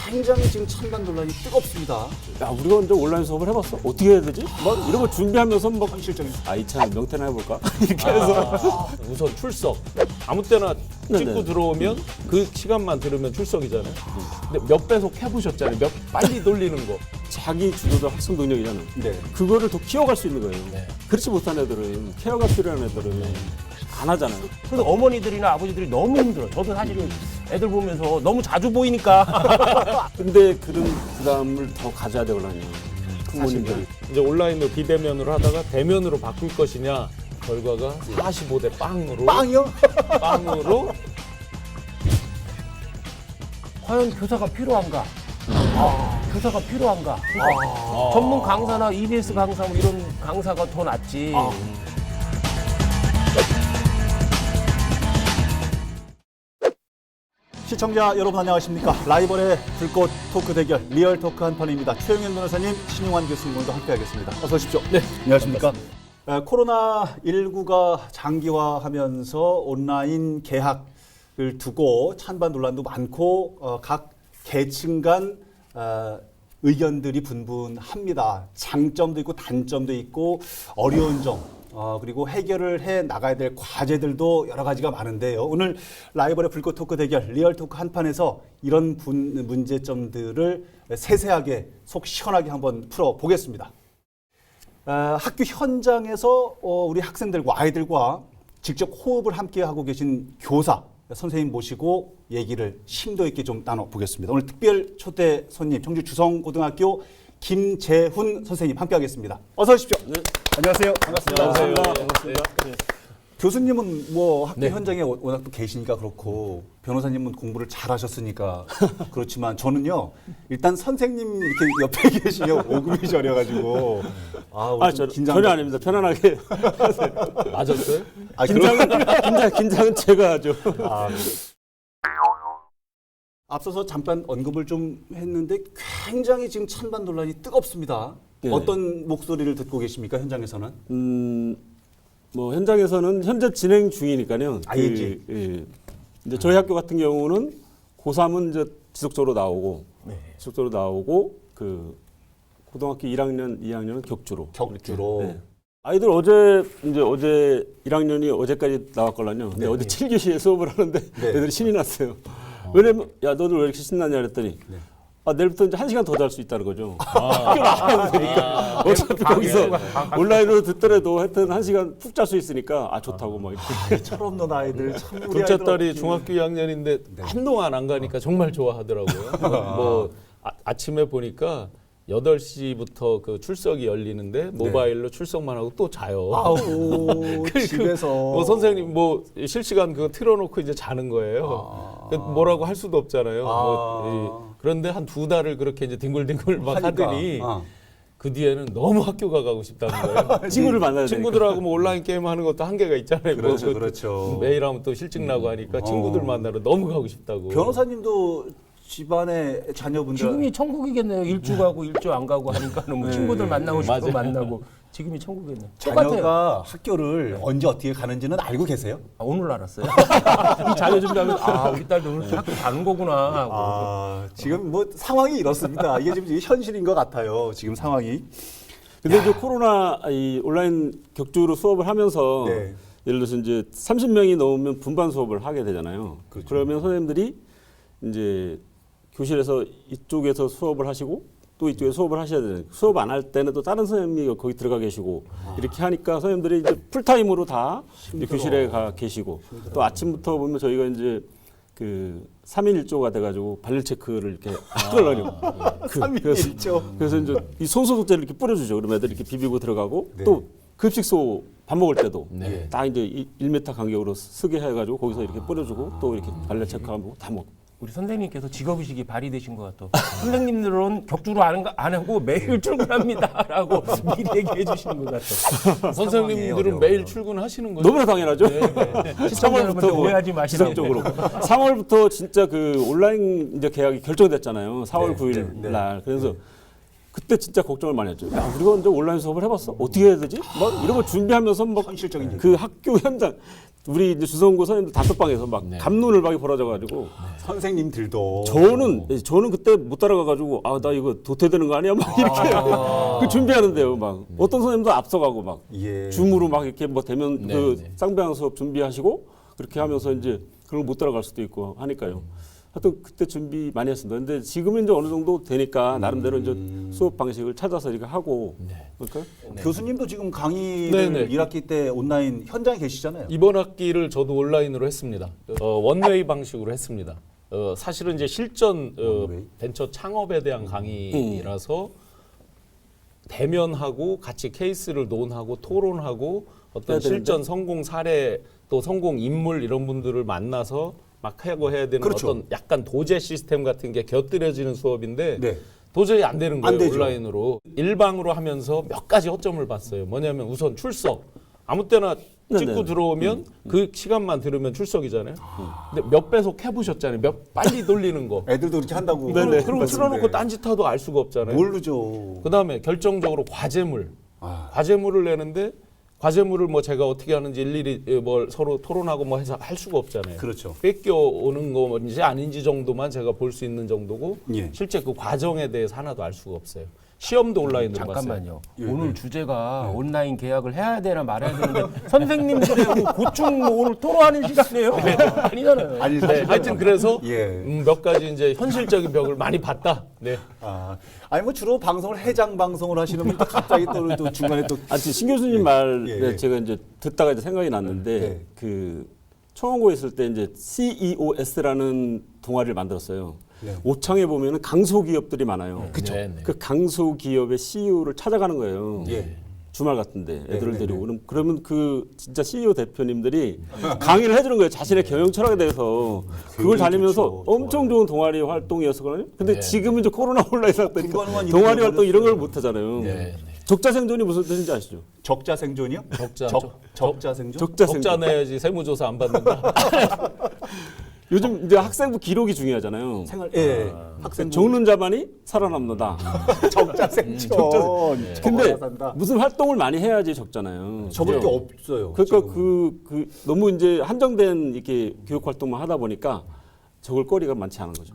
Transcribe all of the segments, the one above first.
굉장히 지금 찬반 논란이 뜨겁습니다. 야, 우리가 먼저 온라인 수업을 해봤어? 어떻게 해야 되지? 막 이런 거 준비하면서 막 현실적인. 이찬 명태나 해볼까? 이렇게 해서 우선 출석. 아무 때나 찍고 네네. 들어오면 그 시간만 들으면 출석이잖아요. 근데 몇 배속 해보셨잖아요. 몇 빨리 돌리는 거. 자기 주도적 학습 능력이잖아. 네. 그거를 더 키워갈 수 있는 거예요. 네. 그렇지 못한 애들은 케어가 필요한 애들은 안 하잖아요. 근데 어머니들이나 아버지들이 너무 힘들어. 저도 사실은 애들 보면서 너무 자주 보이니까. 근데 그런 부담을 더 가져야 되거든요. 부모님들이. 이제 온라인으로 비대면으로 하다가 대면으로 바꿀 것이냐. 결과가 45대 빵으로. 빵이요? 빵으로. 과연 교사가 필요한가? 교사가 필요한가? 그러니까 전문 강사나 EBS 강사 뭐 이런 강사가 더 낫지. 시청자 여러분 안녕하십니까? 라이벌의 불꽃 토크 대결 리얼 토크 한판입니다. 최영현 변호사님, 신용환 교수님과 함께하겠습니다. 어서 오십시오. 네, 안녕하십니까? 코로나19가 장기화하면서 온라인 개학을 두고 찬반 논란도 많고 각 계층 간 의견들이 분분합니다. 장점도 있고 단점도 있고 어려운 점 그리고 해결을 해 나가야 될 과제들도 여러 가지가 많은데요. 오늘 라이벌의 불꽃 토크 대결 리얼 토크 한판에서 이런 문제점들을 세세하게 속 시원하게 한번 풀어보겠습니다. 학교 현장에서 우리 학생들과 아이들과 직접 호흡을 함께 하고 계신 교사 선생님 모시고 얘기를 심도 있게 좀 나눠보겠습니다. 오늘 특별 초대 손님 청주 주성고등학교 김재훈 선생님 함께하겠습니다. 어서 오십시오. 네. 안녕하세요. 반갑습니다. 안녕하세요. 반갑습니다. 네. 교수님은 뭐 학교 현장에 워낙 또 계시니까 그렇고 변호사님은 공부를 잘하셨으니까 그렇지만 저는요 일단 선생님 이렇게 옆에 계시면 오금이 저려가지고 오늘 좀 전혀 아닙니다. 편안하게. 맞았어요? 긴장은 제가 하죠. 앞서서 잠깐 언급을 좀 했는데 굉장히 지금 찬반 논란이 뜨겁습니다. 네. 어떤 목소리를 듣고 계십니까 현장에서는? 뭐 현장에서는 현재 진행 중이니까요. ING. 이제 저희 학교 같은 경우는 고3은 이제 지속적으로 나오고, 그 고등학교 1학년, 2학년은 격주로. 격주로. 이렇게, 네. 아이들 어제 1학년이 어제까지 나왔걸랑요. 근데 어제 7교시에 수업을 하는데 애들이 신이 났어요. 왜냐면 야 너들 왜 이렇게 신나냐 그랬더니 내일부터 이제 1시간 더 잘 수 있다는 거죠. 학교 나가면 되니까. 어차피 거기서 온라인으로 듣더라도 하여튼 1시간 푹 잘 수 있으니까 좋다고 막 이렇게. 철없는 아이들 참 우리 둘째 아이들 딸이 어떻게- 중학교 2학년인데 한동안 안 가니까 정말 좋아하더라고요. 뭐 아침에 보니까 8시부터 그 출석이 열리는데 모바일로 출석만 하고 또 자요. 아우 집에서 뭐 선생님 뭐 실시간 그거 틀어놓고 이제 자는 거예요. 뭐라고 할 수도 없잖아요. 그런데 한 2달을 그렇게 이제 뒹굴뒹굴 막 하니까. 하더니 그 뒤에는 너무 학교가 가고 싶다는 거예요. 친구를 만나야 되니까. 친구들하고 뭐 온라인 게임 하는 것도 한계가 있잖아요. 그렇죠, 뭐 그렇죠. 매일 하면 또 실증 나고 하니까 친구들 만나러 너무 가고 싶다고. 변호사님도 집안의 자녀분들 지금이 천국이겠네요. 일주 가고 일주 안 가고 하니까는 뭐 친구들 만나고 싶고 맞아요. 만나고 지금이 천국이겠네요. 똑같아요. 자녀가 학교를 언제 어떻게 가는지는 알고 계세요? 오늘 알았어요. 이 자녀 준비하면 우리 딸도 오늘 학교 가는 거구나 하고. 지금 뭐 상황이 이렇습니다. 이게 지금 현실인 것 같아요. 지금 상황이. 근데 이제 코로나 이 온라인 격주로 수업을 하면서 네. 예를 들어서 이제 30명이 넘으면 분반 수업을 하게 되잖아요. 그렇죠. 그러면 선생님들이 이제 교실에서 이쪽에서 수업을 하시고 또 이쪽에 수업을 하셔야 되는 수업 안 할 때는 또 다른 선생님이 거기 들어가 계시고 이렇게 하니까 선생님들이 이제 풀타임으로 다 이제 교실에 가 계시고 또 아침부터 보면 저희가 이제 그 3일 1조가 돼가지고 발열 체크를 이렇게 하거든요. 3일 1조. 그래서 이제 이 손소독제를 이렇게 뿌려주죠. 그러면 애들 이렇게 비비고 들어가고 네. 또 급식소 밥 먹을 때도 네. 딱 이제 1m 간격으로 쓰게 해가지고 거기서 이렇게 뿌려주고 또 이렇게 발열 체크하고 다 먹고. 우리 선생님께서 직업의식이 발휘되신 것 같아. 선생님들은 격주로 안 하고 매일 출근합니다라고 미리 얘기해 주시는 것 같아. 선생님들은 어려워요. 매일 출근하시는 거죠? 너무나 당연하죠. 시청자 여러분들 오해하지 마시라고. 지속적으로. 3월부터 진짜 그 온라인 이제 계약이 결정됐잖아요. 4월 네, 9일 네, 네. 날. 그래서 그때 진짜 걱정을 많이 했죠. 야, 우리가 언제 온라인 수업을 해봤어? 어떻게 해야 되지? 막 이런 거 준비하면서 막 현실적인 그 학교 현장 우리 이제 주성고 선생님들 단톡방에서 막 갑론을박이 벌어져가지고 선생님들도 저는 그때 못 따라가가지고 나 이거 도태되는 거 아니야? 막 이렇게 그 준비하는데요. 막 어떤 선생님도 앞서가고 막 예. 줌으로 막 이렇게 뭐 대면 네, 그 네. 쌍방향 수업 준비하시고 그렇게 하면서 이제 그걸 못 따라갈 수도 있고 하니까요. 하여튼 그때 준비 많이 했습니다. 근데 지금은 이제 어느 정도 되니까 나름대로 이제 수업 방식을 찾아서 이렇게 하고 그러니까 교수님도 지금 강의를 네네. 1학기 때 온라인 현장에 계시잖아요. 이번 학기를 저도 온라인으로 했습니다. 원웨이 방식으로 했습니다. 사실은 이제 실전 원웨이? 벤처 창업에 대한 강의라서 대면하고 같이 케이스를 논하고 토론하고 어떤 해야 되는데? 실전 성공 사례 또 성공 인물 이런 분들을 만나서 막 하고 해야 되는 그렇죠. 어떤 약간 도제 시스템 같은 게 곁들여지는 수업인데 네. 도저히 안 되는 거예요. 안 되죠. 온라인으로. 일방으로 하면서 몇 가지 허점을 봤어요. 뭐냐면 우선 출석. 아무 때나 찍고 네네. 들어오면 그 시간만 들으면 출석이잖아요. 근데 몇 배속 해보셨잖아요. 몇 빨리 돌리는 거. 애들도 그렇게 한다고. 네네. 그럼 틀어놓고 딴짓하도 알 수가 없잖아요. 모르죠. 그다음에 결정적으로 과제물. 아. 과제물을 내는데 과제물을 뭐 제가 어떻게 하는지 일일이 뭘 서로 토론하고 뭐 해서 할 수가 없잖아요. 그렇죠. 뺏겨 오는 건지 아닌지 정도만 제가 볼 수 있는 정도고 예. 실제 그 과정에 대해서 하나도 알 수가 없어요. 시험도 온라인으로 봤어요. 잠깐만요. 예, 오늘 예. 주제가 온라인 계약을 해야 되나 말아야 되는데 선생님들의 뭐 고충 뭐 오늘 토로하는 시간이에요? 아니잖아요. 아니 네, 하여튼 그래서 예. 몇 가지 이제 현실적인 벽을 많이 봤다. 네. 아니 뭐 주로 방송을 해장 방송을 하시는 분이 또 갑자기 또 중간에 또 아니 신 교수님 말에 예, 예. 제가 이제 듣다가 이제 생각이 났는데 네. 그 청원고에 있을 때 이제 CEOS라는 동아리를 만들었어요. 네. 오창에 보면은 강소기업들이 많아요. 그쵸. 네, 네. 그 강소기업의 CEO를 찾아가는 거예요. 예. 주말 같은데 애들을 네, 데리고 네. 그러면 그 진짜 CEO 대표님들이 강의를 해주는 거예요. 자신의 경영 철학에 대해서 그걸 다니면서 좋죠. 엄청 좋은 동아리 활동이었거든요. 근데 네. 지금은 이제 코로나 온라인 상태니까 불가능한 동아리 일이 활동 이런 걸 돼버렸어요. 못 하잖아요. 네, 네. 적자 생존이 무슨 뜻인지 아시죠? 적자 생존이요? 적자. 적자 생존? 적자 적자 생존. 내야지 세무조사 안 받는다. 요즘 이제 학생부 기록이 중요하잖아요. 생활 학생 적는 자만이 살아남는다. 적자 생존. 근데 적어야 산다. 무슨 활동을 많이 해야지 적잖아요. 적을 게 그죠? 없어요. 그러니까 지금. 그 너무 이제 한정된 이렇게 교육 활동만 하다 보니까 적을 거리가 많지 않은 거죠.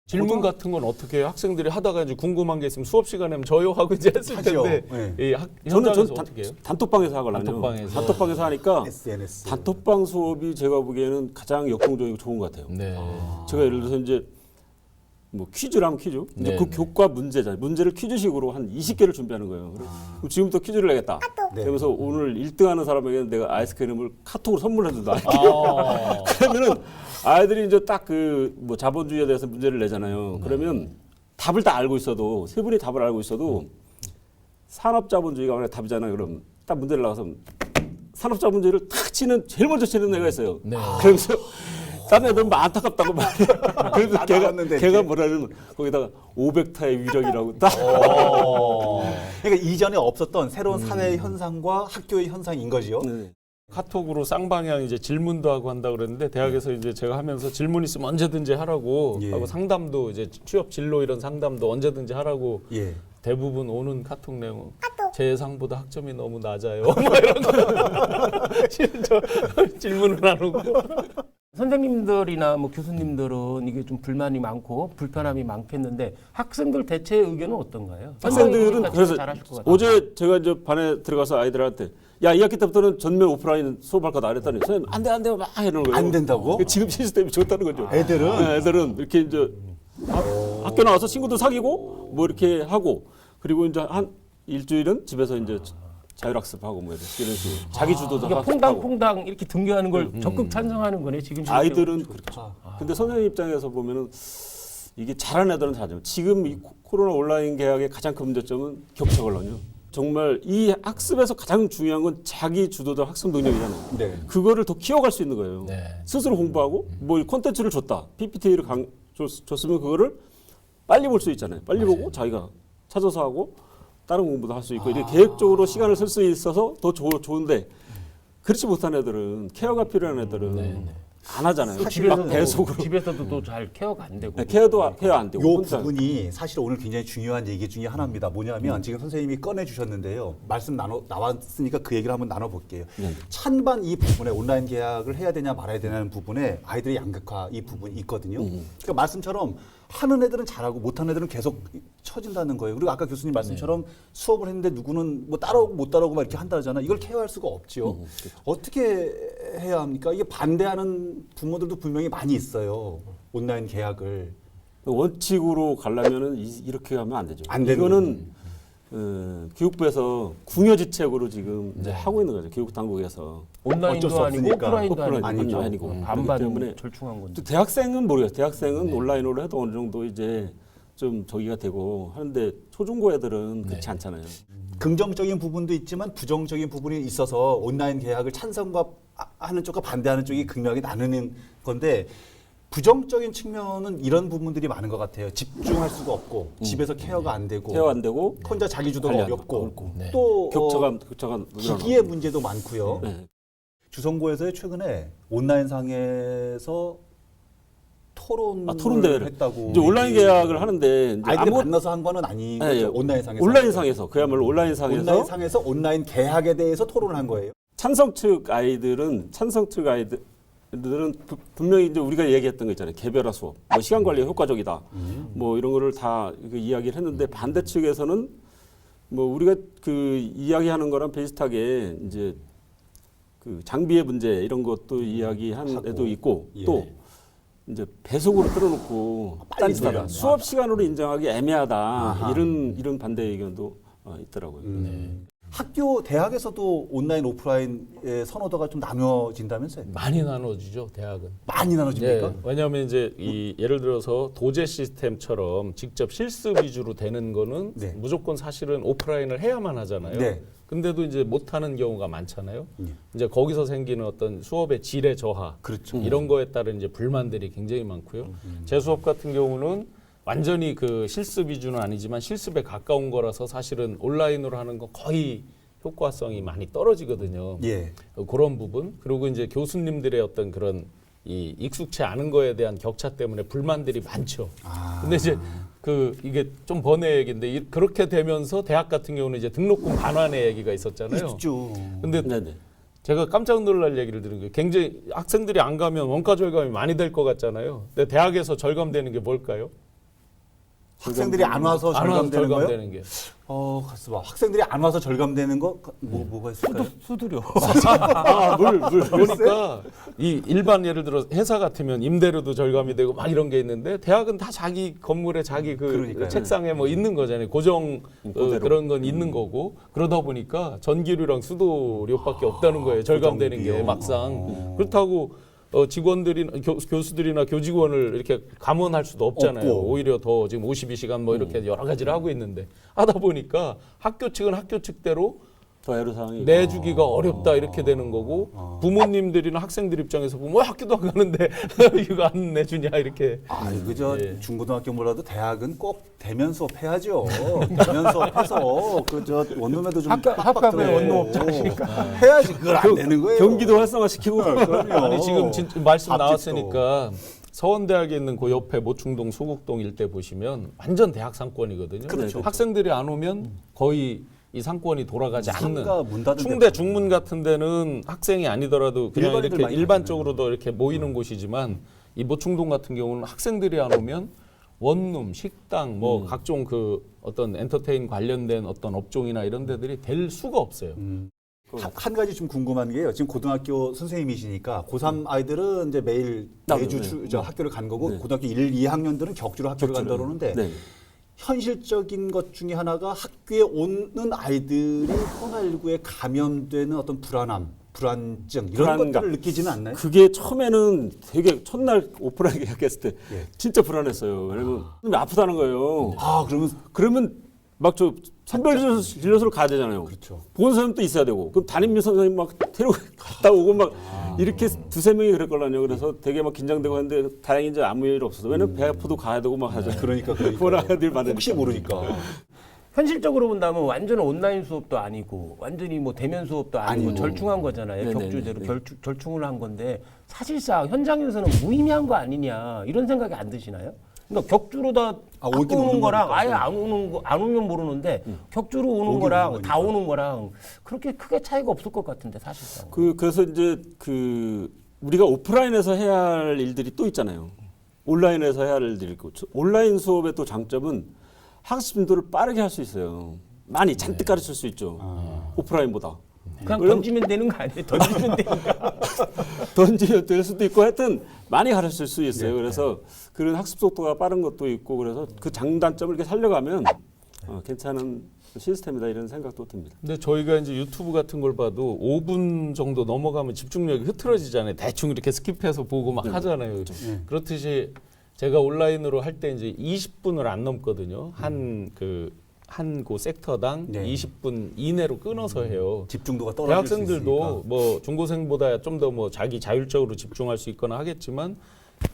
질문 같은 건 어떻게 해요? 학생들이 하다가 이제 궁금한 게 있으면 수업 시간에 저요 하고 이제 했을 하죠. 텐데 네. 이 현장에서 전 어떻게 해요? 단톡방에서 하거든요. 단톡방에서. 하니까 SNS. 단톡방 수업이 제가 보기에는 가장 역동적이고 좋은 것 같아요. 네. 제가 예를 들어서 이제 뭐 퀴즈라면 퀴즈. 이제 네, 그 네. 교과 문제잖아요. 문제를 퀴즈식으로 한 20개를 준비하는 거예요. 그럼 지금부터 퀴즈를 내겠다. 네. 그러면서 오늘 1등하는 사람에게는 내가 아이스크림을 카톡으로 선물해 준다. 아. 그러면은 아이들이 이제 딱 그 뭐 자본주의에 대해서 문제를 내잖아요. 그러면 답을 다 알고 있어도 세 분이 답을 알고 있어도 산업자본주의가 만약 답이잖아요. 그럼 딱 문제를 나가서 산업자본주의를 탁 치는 제일 먼저 치는 애가 있어요. 네. 그러면서 다른 애들은 막 안타깝다고 말해. 그래서 나갔는데 걔가 뭐라면 거기다가 500타의 위력이라고 딱. 그러니까 이전에 없었던 새로운 사회 현상과 학교의 현상인 거지요. 네. 카톡으로 쌍방향 이제 질문도 하고 한다 그랬는데 대학에서 이제 제가 하면서 질문 있으면 언제든지 하라고 예. 하고 상담도 이제 취업 진로 이런 상담도 언제든지 하라고 예. 대부분 오는 카톡 내용 제 예상보다 학점이 너무 낮아요. 뭐 이런 거 진짜 질문을 안 오고 선생님들이나 뭐 교수님들은 이게 좀 불만이 많고 불편함이 많겠는데 학생들 대체의 의견은 어떤가요? 학생들은 선생님이니까 그래서 잘하실 것 같아요. 어제 제가 이제 반에 들어가서 아이들한테 야 2학기 때부터는 전면 오프라인 수업할 거다 그랬더니 선생님 안돼 막 이러는 거예요. 안 된다고? 지금 시스템이 좋다는 거죠. 애들은? 네, 애들은 이렇게 이제 학교 나와서 친구들 사귀고 뭐 이렇게 하고 그리고 이제 한 일주일은 집에서 이제 자율학습하고 뭐 이런 식으로 자기 주도도 그러니까 학습하고. 퐁당퐁당 이렇게 등교하는 걸 적극 찬성하는 거네 지금. 아이들은 그렇죠. 근데 선생님 입장에서 보면은 이게 잘하는 애들은 잘하죠. 지금 이 코로나 온라인 개학의 가장 큰 문제점은 격차거든요. 정말 이 학습에서 가장 중요한 건 자기 주도적 학습 능력이잖아요. 네. 그거를 더 키워갈 수 있는 거예요. 네. 스스로 공부하고 뭐 콘텐츠를 줬다. PPT를 줬으면 그거를 빨리 볼 수 있잖아요. 빨리 보고 자기가 찾아서 하고 다른 공부도 할 수 있고 이렇게 계획적으로 시간을 쓸 수 있어서 더 좋은데 그렇지 못한 애들은 케어가 필요한 애들은 안 하잖아요. 집에서도, 막 배속으로. 집에서도 또 잘 케어가 안 되고. 네, 케어 안 되고. 요 혼자. 부분이 사실 오늘 굉장히 중요한 얘기 중에 하나입니다. 뭐냐면 지금 선생님이 꺼내 주셨는데요. 말씀 나왔으니까 그 얘기를 한번 나눠 볼게요. 네. 찬반 이 부분에 온라인 계약을 해야 되냐 말아야 되냐는 부분에 아이들의 양극화 이 부분이 있거든요. 그러니까 말씀처럼 하는 애들은 잘하고 못하는 애들은 계속 처진다는 거예요. 그리고 아까 교수님 말씀처럼 수업을 했는데 누구는 뭐 따라오고 못 따라오고 막 이렇게 한다잖아. 이걸 케어할 수가 없죠. 어떻게 해야 합니까? 이게 반대하는 부모들도 분명히 많이 있어요. 온라인 계약을. 원칙으로 가려면은 이렇게 하면 안 되죠. 안 되는 이거는 교육부에서 궁여지책으로 지금 이제 하고 있는 거죠. 교육 당국에서. 어쩔 수 온라인도 아니고 없으니까. 오프라인도 아니죠. 아니고. 그렇기 반반 때문에 절충한 건데. 또 대학생은 모르겠어요. 대학생은 온라인으로 해도 어느 정도 이제 좀 저기가 되고 하는데 초중고 애들은 그렇지 않잖아요. 긍정적인 부분도 있지만 부정적인 부분이 있어서 온라인 계약을 찬성과 하는 쪽과 반대하는 쪽이 극명하게 나누는 건데 부정적인 측면은 이런 부분들이 많은 것 같아요. 집중할 수가 없고 집에서 케어가 안 되고 케어 안 되고 혼자 자기 주도가 관리 안 어렵고 어렵고. 네. 또 격차가 기기의 문제도 많고요. 네. 주성고에서 최근에 온라인상에서 토론을 토론 대회를 했다고. 이제 온라인 계약을 하는데 이제 아이들이 만나서 한 거는 아니고 네, 온라인상에서. 온라인상에서 그야말로 온라인상에서 온라인상에서 온라인 계약에 대해서 토론을 한 거예요. 찬성 측 아이들은 분명히 이제 우리가 얘기했던 거 있잖아요. 개별화 수업, 뭐 시간 관리가 효과적이다, 뭐 이런 거를 다 이야기를 했는데 반대 측에서는 뭐 우리가 그 이야기하는 거랑 비슷하게 이제 그 장비의 문제 이런 것도 이야기한 애도 있고 예. 또 이제 배속으로 틀어놓고 빨리 딴짓하다. 들어가는 수업 시간으로 인정하기 애매하다. 아하. 이런 반대 의견도 있더라고요. 학교 대학에서도 온라인 오프라인의 선호도가 좀 나눠진다면서요? 많이 나눠지죠 대학은. 많이 나눠집니까? 네, 왜냐하면 이제 이 예를 들어서 도제 시스템처럼 직접 실습 위주로 되는 거는 네. 무조건 사실은 오프라인을 해야만 하잖아요. 네. 근데도 이제 못하는 경우가 많잖아요. 이제 거기서 생기는 어떤 수업의 질의 저하, 그렇죠. 이런 거에 따른 이제 불만들이 굉장히 많고요. 제 수업 같은 경우는 완전히 그 실습 위주는 아니지만 실습에 가까운 거라서 사실은 온라인으로 하는 거 거의 효과성이 많이 떨어지거든요. 예. 그런 부분 그리고 이제 교수님들의 어떤 그런 이 익숙치 않은 거에 대한 격차 때문에 불만들이 많죠. 근데 이제 그 이게 좀 번외 얘기인데 그렇게 되면서 대학 같은 경우는 이제 등록금 반환의 얘기가 있었잖아요. 있죠. 근데 네네. 제가 깜짝 놀랄 얘기를 들은 게 굉장히 학생들이 안 가면 원가 절감이 많이 될 것 같잖아요. 근데 대학에서 절감되는 게 뭘까요? 학생들이 안 와서 안 와서 절감되는 거요? 절감되는 게. 가서 봐. 학생들이 안 와서 절감되는 거 뭐가 있을까요? 수수료. 물. 그러니까 이 일반 예를 들어 회사 같으면 임대료도 절감이 되고 막 이런 게 있는데 대학은 다 자기 건물에 자기 그 그러니까요. 책상에 뭐 있는 거잖아요. 고정 그런 건 있는 거고 그러다 보니까 전기료랑 수도료밖에 없다는 거예요. 절감되는 게 고정비요. 막상 그렇다고 직원들이나 교수들이나 교직원을 이렇게 감원할 수도 없잖아요. 없고. 오히려 더 지금 52시간 뭐 이렇게 여러 가지를 하고 있는데 하다 보니까 학교 측은 학교 측대로 더 애로사항이 내주기가 어렵다 이렇게 되는 거고 부모님들이나 학생들 입장에서 보면 왜 학교도 안 가는데 이거 안 내주냐 이렇게. 그저 예. 중고등학교 몰라도 대학은 꼭 대면 수업 해야죠. 대면 수업해서 그저 원룸에도 좀 학교에 원룸 없자니까. 해야지 그걸 안 되는 거예요. 경기도 활성화시키고 그럼요. 아니 지금 진짜 말씀 앞집도. 나왔으니까 서원대학에 있는 그 옆에 모충동 소국동 일대 보시면 완전 대학 상권이거든요. 그렇죠. 학생들이 안 오면 거의 이 상권이 돌아가지 않는. 상가 문 닫은 충대 데도 중문 같은 데는 학생이 아니더라도 그냥 일반인들 이렇게 많이 일반적으로도 이렇게 모이는 곳이지만 이 모충동 같은 경우는 학생들이 안 오면 원룸, 식당, 뭐 각종 그 어떤 엔터테인 관련된 어떤 업종이나 이런 데들이 될 수가 없어요. 한 가지 좀 궁금한 게요. 지금 고등학교 선생님이시니까 고3 아이들은 이제 매일 매주 학교를 간 거고 고등학교 1, 2학년들은 격주로 학교를 간다 그러는데 네. 현실적인 것 중에 하나가 학교에 오는 아이들이 코로나19에 감염되는 어떤 불안증 이런 불안감. 것들을 느끼지는 않나요? 그게 처음에는 되게 첫날 오프라인 계약했을 때 예. 진짜 불안했어요. 왜냐면 아프다는 거예요. 그러면 막 저 선별진료소로 가야 되잖아요. 그렇죠. 보건 선생님도 있어야 되고 그럼 담임 선생님 막 데리고 갔다 오고 막 이렇게 두세 명이 그랬걸라요. 그래서 되게 막 긴장되고 했는데 다행히 이제 아무 일 없어서 왜냐면 배 아프도 가야 되고 막 하잖아요. 그러니까 보라 애들 많으니까. 혹시 모르니까. 현실적으로 본다면 완전 온라인 수업도 아니고 완전히 뭐 대면 수업도 아니고 절충한 거잖아요. 네네네. 격주제로 절충을 한 건데 사실상 현장에서는 무의미한 거 아니냐 이런 생각이 안 드시나요? 그러니까 격주로 다 오긴 바꿔 오는 오는 거랑 거니까. 아예 안 오면 모르는데 격주로 오는 오긴 거랑 오는 다 거니까. 오는 거랑 그렇게 크게 차이가 없을 것 같은데 사실상. 그래서 이제 우리가 오프라인에서 해야 할 일들이 또 있잖아요. 온라인에서 해야 할 일들이 있고 온라인 수업의 또 장점은 학습 인도를 빠르게 할 수 있어요. 많이 잔뜩 가르칠 수 있죠. 오프라인보다. 그냥 물론- 던지면 되는 거 아니에요? 던지면 되니까. 던지면 될 수도 있고 하여튼 많이 가르칠 수 있어요. 그래서 그런 학습 속도가 빠른 것도 있고 그래서 그 장단점을 이렇게 살려가면 괜찮은 시스템이다 이런 생각도 듭니다. 근데 저희가 이제 유튜브 같은 걸 봐도 5분 정도 넘어가면 집중력이 흐트러지잖아요. 대충 이렇게 스킵해서 보고 막 하잖아요. 그렇듯이 제가 온라인으로 할 때 이제 20분을 안 넘거든요. 한 섹터당 네. 20분 이내로 끊어서 해요. 집중도가 떨어질 수 대학생들도 있으니까. 뭐 중고생보다 좀 더 뭐 자기 자율적으로 집중할 수 있거나 하겠지만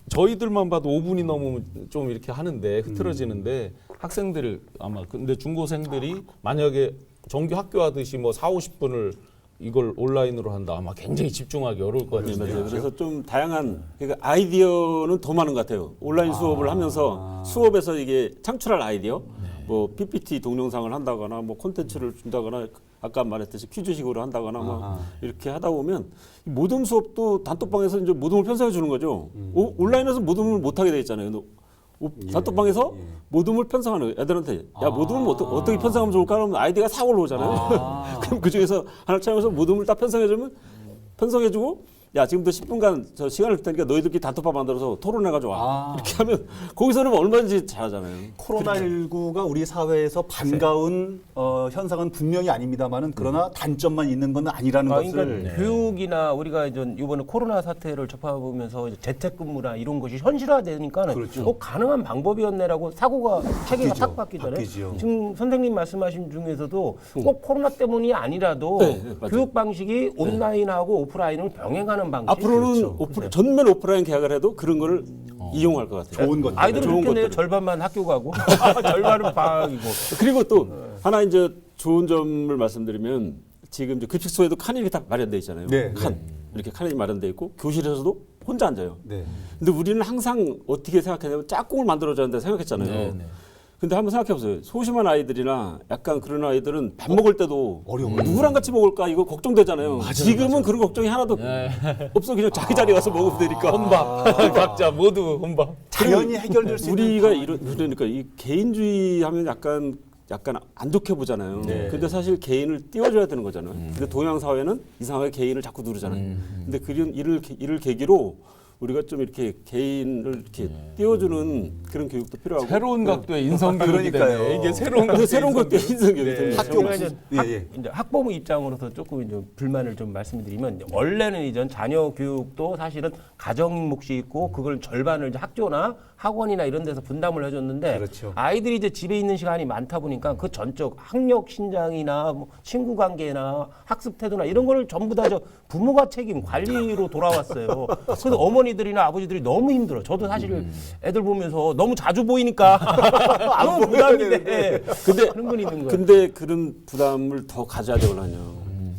저희들만 봐도 5분이 넘으면 좀 이렇게 하는데 흐트러지는데 학생들 아마 근데 중고생들이 만약에 정규 학교 하듯이 뭐 4, 50분을 이걸 온라인으로 한다 아마 굉장히 집중하기 어려울 것 네, 같은데. 맞아요. 그래서 좀 다양한 그러니까 아이디어는 더 많은 것 같아요. 온라인 수업을 하면서 수업에서 이게 창출할 아이디어, 뭐 PPT 동영상을 한다거나 뭐 콘텐츠를 준다거나 아까 말했듯이 퀴즈식으로 한다거나 뭐 이렇게 하다 보면 모둠 수업도 단톡방에서 이제 모둠을 편성해 주는 거죠. 온라인에서 모둠을 못 하게 돼 있잖아요. 단톡방에서 모둠을 편성하는 거예요. 애들한테 야 모둠을 어떻게 편성하면 좋을까 하면 아이디가 싹 올라오잖아요. 그럼 그 중에서 하나 찾아서 모둠을 딱 편성해주면 편성해주고 야 지금부터 10분간 저 시간을 줄 테니까 너희들끼리 단톡방 만들어서 토론해가지고 와. 이렇게 하면 거기서는 얼마든지 잘하잖아요. 코로나19가 우리 사회에서 반가운 현상은 분명히 아닙니다만은 그러나 단점만 있는 건 아니라는 그러니까 것을 교육이나 우리가 이번에 코로나 사태를 접해보면서 이제 재택근무나 이런 것이 현실화되니까 그렇죠. 가능한 방법이었네라고 사고가 체계가 바뀌죠. 탁 바뀌잖아요. 바뀌죠. 지금 선생님 말씀하신 중에서도 꼭 코로나 때문이 아니라도 네, 맞아요. 교육 방식이 온라인하고 오프라인을 병행하는 방식. 앞으로는 전면 오프라인 계약을 해도 그런 거를 이용할 것 같아요. 좋은 것들. 아이들은 좋은 좋겠네요. 것들을. 절반만 학교 가고 절반은 방학이고. 그리고 또 하나 이제 좋은 점을 말씀드리면 지금 이제 급식소에도 칸이 다 마련돼 있잖아요. 네, 칸 이렇게 칸이 마련돼 있고 교실에서도 혼자 앉아요. 네. 근데 우리는 항상 어떻게 생각했냐면 짝꿍을 만들어줘야 한다 생각했잖아요. 네, 네. 근데 한번 생각해보세요. 소심한 아이들이나 약간 그런 아이들은 밥 먹을 때도 어려워요. 누구랑 같이 먹을까 이거 걱정되잖아요. 지금은 그런 걱정이 하나도 없어. 그냥 자기 자리 가서 먹으면 되니까. 혼밥 각자 모두 혼밥. 당연히 해결될 수 있는 우리가 그러니까 이 개인주의 하면 약간 안 좋게 보잖아요. 근데 사실 개인을 띄워줘야 되는 거잖아요. 근데 동양 사회는 이상하게 개인을 자꾸 누르잖아요. 근데 그런 이를 계기로 우리가 좀 이렇게 개인을 이렇게 띄워주는 그런 교육도 필요하고. 새로운 각도의 인성교육이 그러니까요. 되네. 이게 새로운 근데 각도의 새로운 것도 인성교육이 네. 됩니다. 학교 제가 이제 예. 학부모 입장으로서 조금 이제 불만을 좀 말씀드리면 원래는 이전 자녀 교육도 사실은 가정 몫이 있고 그걸 절반을 이제 학교나 학원이나 이런 데서 분담을 해줬는데 그렇죠. 아이들이 이제 집에 있는 시간이 많다 보니까 그 전적 학력 신장이나 뭐 친구 관계나 학습 태도나 이런 거를 전부 다 저 부모가 책임 관리로 돌아왔어요. 그래서 어머니들이나 아버지들이 너무 힘들어. 저도 사실 애들 보면서 너무 자주 보이니까 너무 부담인데 근데 그런 건 있는 거예요. 근데 그런 부담을 더 가져야 되거든요.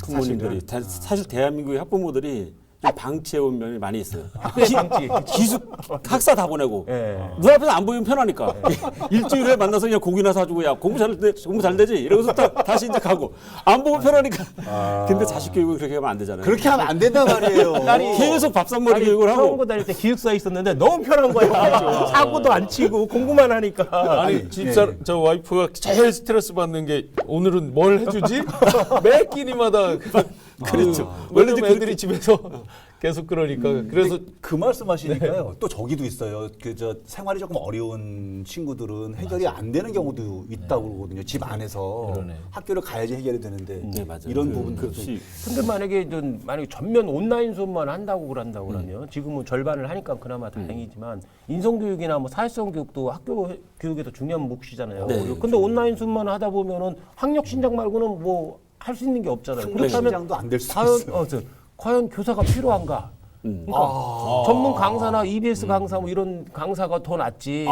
부모님들이 사실 대한민국의 학부모들이 좀 방치해온 면이 많이 있어요. 기숙 학사 다 보내고 예. 눈앞에서 안 보이면 편하니까 일주일에 만나서 그냥 고기나 사주고 야 공부 잘 되지 이러면서 다시 이제 가고 안 보면 편하니까. 근데 자식 교육은 그렇게 하면 안 되잖아요. 그렇게 하면 안 된단 말이에요. 계속 밥상머리 교육을 하고. 처음 다닐 때 기숙사에 있었는데 너무 편한 거야. 사고도 안 치고 공부만 하니까. 아니 집사 저 와이프가 제일 스트레스 받는 게 오늘은 뭘 해주지? 매 끼니마다 그렇죠. 원래 원래 애들이 집에서 계속 그러니까 그래서 그 말씀하시니까요. 또 저기도 있어요. 생활이 조금 어려운 친구들은 해결이 안 되는 경우도 있다고 그러거든요. 집 안에서 그러네. 학교를 가야지 해결이 되는데 맞아요. 이런 부분들도 근데 만약에 전면 온라인 수업만 한다고 그러면 지금은 절반을 하니까 그나마 다행이지만 인성교육이나 뭐 사회성 교육도 학교 교육에도 중요한 몫이잖아요. 네. 근데 온라인 수업만 하다 보면은 학력 신장 말고는 뭐 할 수 있는 게 없잖아요. 학력 신장도 안 될 수 있어요. 과연 교사가 필요한가? 그러니까 전문 강사나 EBS 강사 뭐 이런 강사가 더 낫지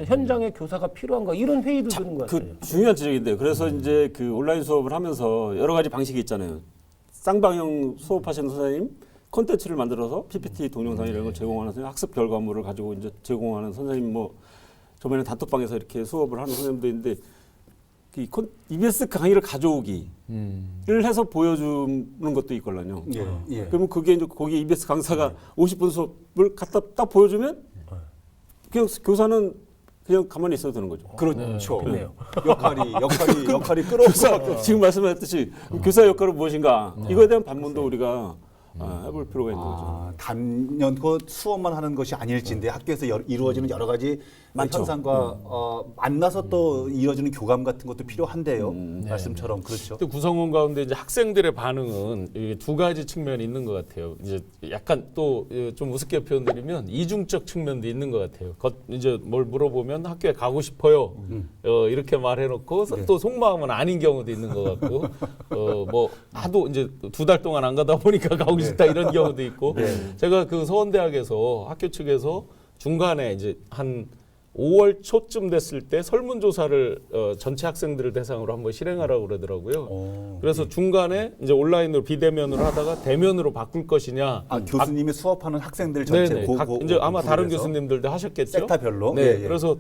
현장에 교사가 필요한가 이런 회의도 드는 것 같아요. 그 중요한 지적인데요. 그래서 이제 그 온라인 수업을 하면서 여러 가지 방식이 있잖아요. 쌍방향 수업하시는 선생님 콘텐츠를 만들어서 PPT 동영상 이런 걸 제공하는 선생님, 학습 결과물을 가지고 이제 제공하는 선생님, 뭐 저번에 단톡방에서 이렇게 수업을 하는 선생님도 있는데 EBS 강의를 가져오기를 해서 보여주는 것도 있거든요. 예. 그러면 그게 이제 거기 EBS 강사가 50분 수업을 갖다 딱 보여주면 그냥 교사는 그냥 가만히 있어도 되는 거죠. 그렇죠. 그렇네요. 역할이 끌어서 지금 말씀하셨듯이 교사 역할은 무엇인가 이거에 대한 반문도 우리가 해볼 필요가 있는 거죠. 단연코 수업만 하는 것이 아닐진데 학교에서 이루어지는 여러 가지 많죠. 현상과 만나서 또 이루어지는 교감 같은 것도 필요한데요. 말씀처럼 그렇죠. 또 구성원 가운데 이제 학생들의 반응은 이게 두 가지 측면이 있는 것 같아요. 이제 약간 또 좀 우습게 표현드리면 이중적 측면도 있는 것 같아요. 이제 뭘 물어보면 학교에 가고 싶어요. 이렇게 말해놓고 또 속마음은 아닌 경우도 있는 것 같고, 뭐 하도 이제 2달 동안 안 가다 보니까 가고 싶다 이런 경우도 있고. 제가 그 서원대학에서 학교 측에서 중간에 이제 한 5월 초쯤 됐을 때 설문조사를 전체 학생들을 대상으로 한번 실행하라고 그러더라고요. 그래서 중간에 이제 온라인으로 비대면으로 하다가 대면으로 바꿀 것이냐. 교수님이 수업하는 학생들 전체 이제 아마 다른 교수님들도 하셨겠죠. 섹터별로. 네. 그래서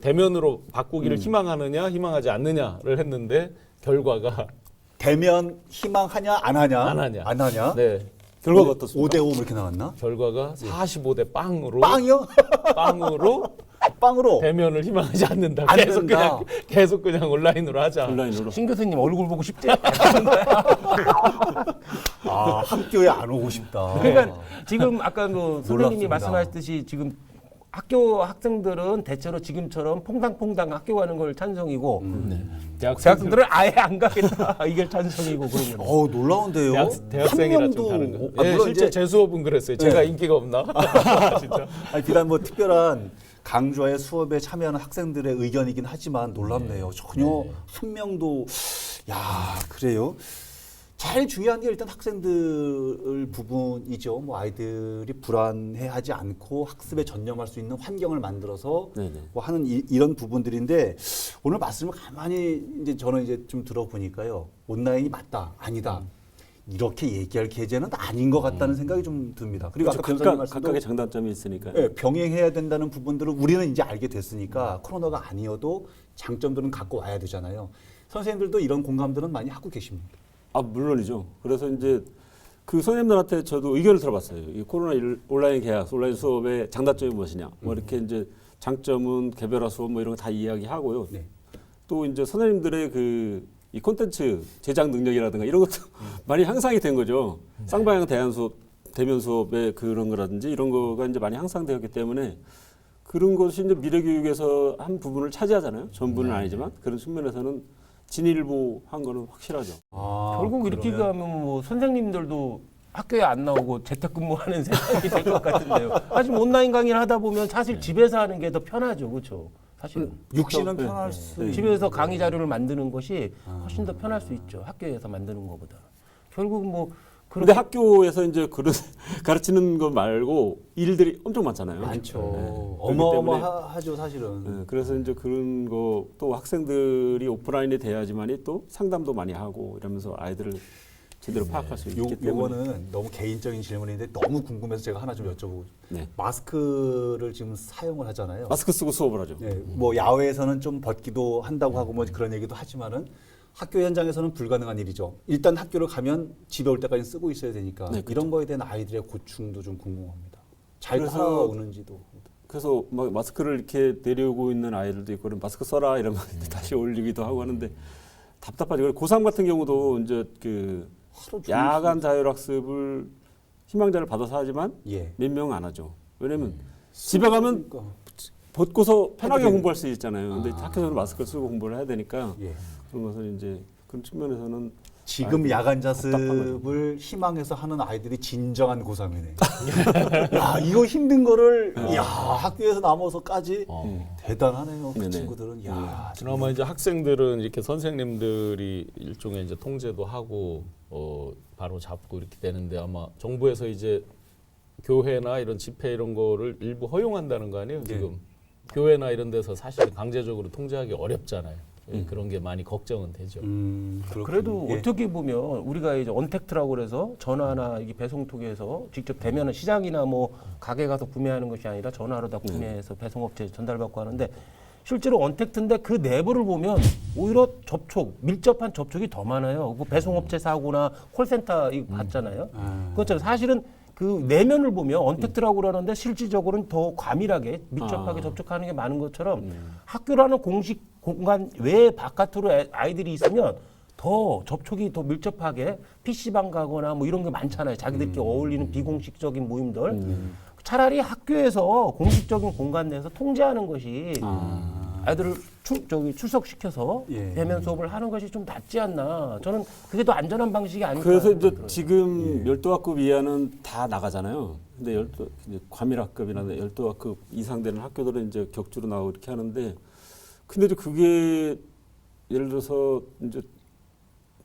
대면으로 바꾸기를 희망하느냐, 희망하지 않느냐를 했는데 결과가 대면 희망하냐 안 하냐? 안 하냐. 네. 결과가 어떻습니까? 5대5 이렇게 나왔나? 결과가 45대 빵으로. 빵이요? 빵으로 대면을 희망하지 않는다. 안 된다. 계속 그냥 온라인으로 하자. 온라인으로. 신 교수님 얼굴 보고 싶지? 학교에 안 오고 싶다. 그러니까 지금 아까 그 선생님이 놀랍습니다. 말씀하셨듯이 지금 학교 학생들은 대체로 지금처럼 퐁당퐁당 학교 가는 걸 찬성이고 대학생들은 아예 안 가겠다 이게 찬성이고 그런 거예요. 놀라운데요. 대학생이라 한 좀 명도 다른 거. 물론 실제 이제 제 수업은 그랬어요. 제가 인기가 없나? 진짜. 비단 뭐 특별한 강좌의 수업에 참여하는 학생들의 의견이긴 하지만 놀랍네요. 전혀 한 명도 그래요. 제일 중요한 게 일단 학생들 부분이죠. 뭐 아이들이 불안해하지 않고 학습에 전념할 수 있는 환경을 만들어서 뭐 하는 이런 부분들인데 오늘 말씀을 가만히 이제 저는 이제 좀 들어보니까요. 온라인이 맞다, 아니다. 이렇게 얘기할 계제는 아닌 것 같다는 생각이 좀 듭니다. 그리고 아까 변호사님 말씀도 각각의 장단점이 있으니까. 병행해야 된다는 부분들을 우리는 이제 알게 됐으니까 코로나가 아니어도 장점들은 갖고 와야 되잖아요. 선생님들도 이런 공감들은 많이 하고 계십니다. 물론이죠. 그래서 이제 그 선생님들한테 저도 의견을 들어봤어요. 이 코로나 온라인 계약, 온라인 수업의 장단점이 무엇이냐. 뭐 이렇게 이제 장점은 개별화 수업 뭐 이런 거 다 이야기하고요. 또 이제 선생님들의 이 콘텐츠 제작 능력이라든가 이런 것도 많이 향상이 된 거죠. 쌍방향 대면 수업의 그런 거라든지 이런 거가 이제 많이 향상되었기 때문에 그런 것이 이제 미래 교육에서 한 부분을 차지하잖아요. 전부는 아니지만 그런 측면에서는 진일보한 거는 확실하죠. 결국 이렇게 가면 뭐 선생님들도 학교에 안 나오고 재택근무하는 세상이 될 것 같은데요. 사실 온라인 강의를 하다 보면 사실 집에서 하는 게 더 편하죠, 그렇죠? 사실 육신은 편할 수 집에서 강의 자료를 만드는 것이 훨씬 더 편할 수 있죠. 학교에서 만드는 것보다. 결국 뭐 그런데 학교에서 이제 그런 가르치는 거 말고 일들이 엄청 많잖아요. 많죠. 그렇기 때문에 어마어마하죠, 사실은. 그래서 이제 그런 거 또 학생들이 오프라인이 돼야지만이 또 상담도 많이 하고 이러면서 아이들을 제대로 파악할 수 있기 때문에. 요거는 너무 개인적인 질문인데 너무 궁금해서 제가 하나 좀 여쭤보고. 마스크를 지금 사용을 하잖아요. 마스크 쓰고 수업을 하죠. 뭐 야외에서는 좀 벗기도 한다고 하고 뭐 그런 얘기도 하지만은 학교 현장에서는 불가능한 일이죠. 일단 학교를 가면 집에 올 때까지 쓰고 있어야 되니까 이런 거에 대한 아이들의 고충도 좀 궁금합니다. 잘 따라오는지도. 그래서 막 마스크를 이렇게 내려오고 있는 아이들도 있고 마스크 써라 이러면 다시 올리기도 하고 하는데 답답하죠. 고3 같은 경우도 이제 그 야간 자율학습을 희망자를 받아서 하지만 몇 명 안 하죠. 왜냐면 집에 가면 벗고서 편하게 공부할 수 있잖아요. 근데 학교에서는 마스크를 쓰고 공부를 해야 되니까 그런 것은 이제 그런 측면에서는 지금 야간 자습을 희망해서 하는 아이들이 진정한 고3이네. 야, 이거 힘든 거를 학교에서 남아서까지 대단하네요. 그 친구들은. 그나마 이제 학생들은 이렇게 선생님들이 일종의 이제 통제도 하고 바로 잡고 이렇게 되는데 아마 정부에서 이제 교회나 이런 집회 이런 거를 일부 허용한다는 거 아니에요, 지금. 네. 교회나 이런 데서 사실 강제적으로 통제하기 어렵잖아요. 그런 게 많이 걱정은 되죠. 그렇군요. 그래도 예. 어떻게 보면 우리가 이제 언택트라고 그래서 전화나 이게 배송 통해서 직접 대면은 시장이나 뭐 가게 가서 구매하는 것이 아니라 전화로 다 구매해서 배송업체에 전달받고 하는데 실제로 언택트인데 그 내부를 보면 오히려 밀접한 접촉이 더 많아요. 그 배송업체 사고나 콜센터 이거 봤잖아요. 그렇죠. 사실은 그 내면을 보면 언택트라고 그러는데 실질적으로는 더 과밀하게 밀접하게 접촉하는 게 많은 것처럼 학교라는 공식 공간 외에 바깥으로 아이들이 있으면 더 접촉이 더 밀접하게 PC방 가거나 뭐 이런 게 많잖아요. 자기들끼리 어울리는 비공식적인 모임들. 차라리 학교에서 공식적인 공간 내에서 통제하는 것이 아이들을 출석시켜서 예. 네. 대면 수업을 하는 것이 좀 낫지 않나. 저는 그게 더 안전한 방식이 아닐까. 그래서 이제 들어요. 지금 12학급 이하는 다 나가잖아요. 근데 이제 과밀학급이나 12학급 이상 되는 학교들은 이제 격주로 나오고 이렇게 하는데 근데 이제 그게 예를 들어서 이제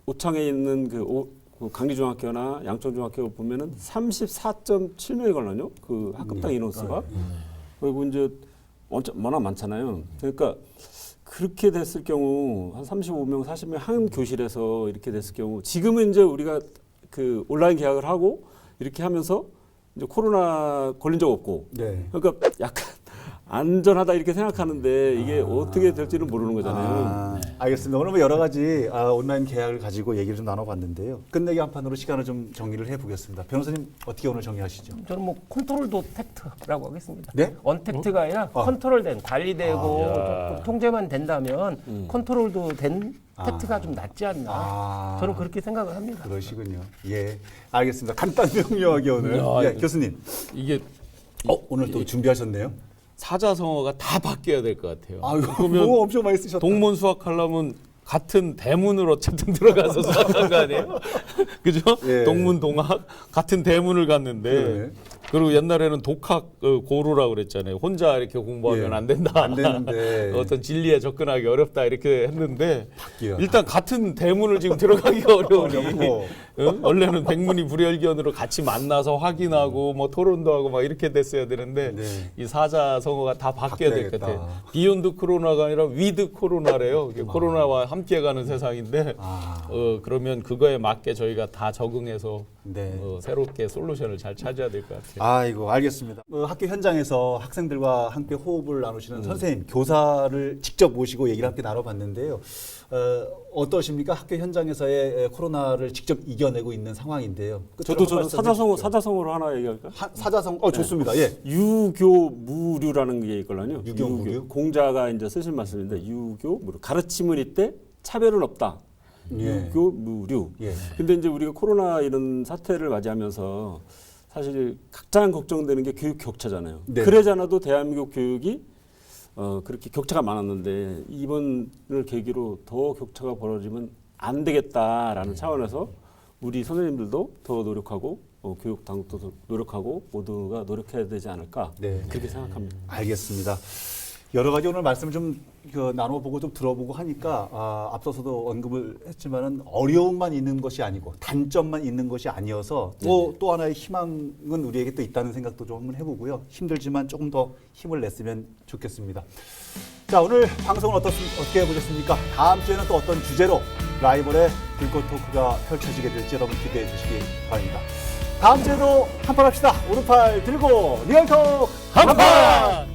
오창에 있는 그 강리중학교나 양천중학교 보면은 34.7명이 걸려요. 그 학급당 인원수가. 그리고 이제 워낙 많잖아요. 그러니까 그렇게 됐을 경우 한 35명, 40명 한 교실에서 이렇게 됐을 경우 지금은 이제 우리가 그 온라인 개학을 하고 이렇게 하면서 이제 코로나 걸린 적 없고 네. 그러니까 약간 안전하다 이렇게 생각하는데 이게 어떻게 될지는 모르는 거잖아요. 알겠습니다. 오늘 뭐 여러 가지 온라인 계약을 가지고 얘기를 좀 나눠봤는데요. 끝내기 한 판으로 시간을 좀 정리를 해보겠습니다. 변호사님 어떻게 오늘 정리하시죠? 저는 뭐 컨트롤도 텍트라고 하겠습니다. 네? 언택트가 아니라 컨트롤된 관리되고 야. 좀 통제만 된다면 컨트롤도 된 텍트가 좀 낫지 않나. 저는 그렇게 생각을 합니다. 그러시군요. 예, 알겠습니다. 간단 명료하게 오늘 예, 교수님. 이게 오늘 또 준비하셨네요. 사자성어가 다 바뀌어야 될 것 같아요. 아유, 그러면 뭐 엄청 많이 쓰셨다. 동문 수학하려면 같은 대문을 어쨌든 들어가서 수학한 거 아니에요? 그죠? 예. 동문 동학 같은 대문을 갔는데 네. 그리고 옛날에는 독학 고루라고 그랬잖아요. 혼자 이렇게 공부하면 예. 안 된다. 안 되는데. 어떤 진리에 접근하기 어렵다 이렇게 했는데 바뀌어요. 일단 같은 대문을 지금 들어가기가 어려우니 어렵고. 응? 원래는 백문이 불여일견으로 같이 만나서 확인하고 뭐 토론도 하고 막 이렇게 됐어야 되는데 네. 이 사자성어가 다 바뀌어야 될 것 바뀌어야겠다. 같아요. 비욘드 코로나가 아니라 위드 코로나래요. 이게 코로나와 함께 가는 세상인데 그러면 그거에 맞게 저희가 다 적응해서 네. 새롭게 솔루션을 잘 찾아야 될 것 같아요. 아이고 알겠습니다. 학교 현장에서 학생들과 함께 호흡을 나누시는 선생님, 교사를 직접 모시고 얘기를 함께 나눠봤는데요. 어떠십니까? 학교 현장에서의 코로나를 직접 이겨내고 있는 상황인데요. 저도 끝으로 사자성어로 하나 얘기할까요? 사자성 좋습니다. 예. 유교무류라는 게 있거든요. 유교무류? 공자가 이제 쓰신 말씀인데 유교무류 가르침을 이때 차별은 없다. 예. 유교무류. 예. 근데 이제 우리가 코로나 이런 사태를 맞이하면서 사실 가장 걱정되는 게 교육 격차잖아요. 네. 그러지 않아도 대한민국 교육이 그렇게 격차가 많았는데 이번을 계기로 더 격차가 벌어지면 안 되겠다라는 차원에서 우리 선생님들도 더 노력하고 교육 당국도 더 노력하고 모두가 노력해야 되지 않을까 네. 그렇게 생각합니다. 알겠습니다. 여러 가지 오늘 말씀 좀 나눠보고 좀 들어보고 하니까 앞서서도 언급을 했지만은 어려움만 있는 것이 아니고 단점만 있는 것이 아니어서 또 하나의 희망은 우리에게 또 있다는 생각도 좀 한번 해보고요. 힘들지만 조금 더 힘을 냈으면 좋겠습니다. 자, 오늘 방송은 어떻게 보셨습니까? 다음 주에는 또 어떤 주제로 라이벌의 불꽃 토크가 펼쳐지게 될지 여러분 기대해 주시기 바랍니다. 다음 주에도 한판 합시다. 오른팔 들고 리얼톡 한판!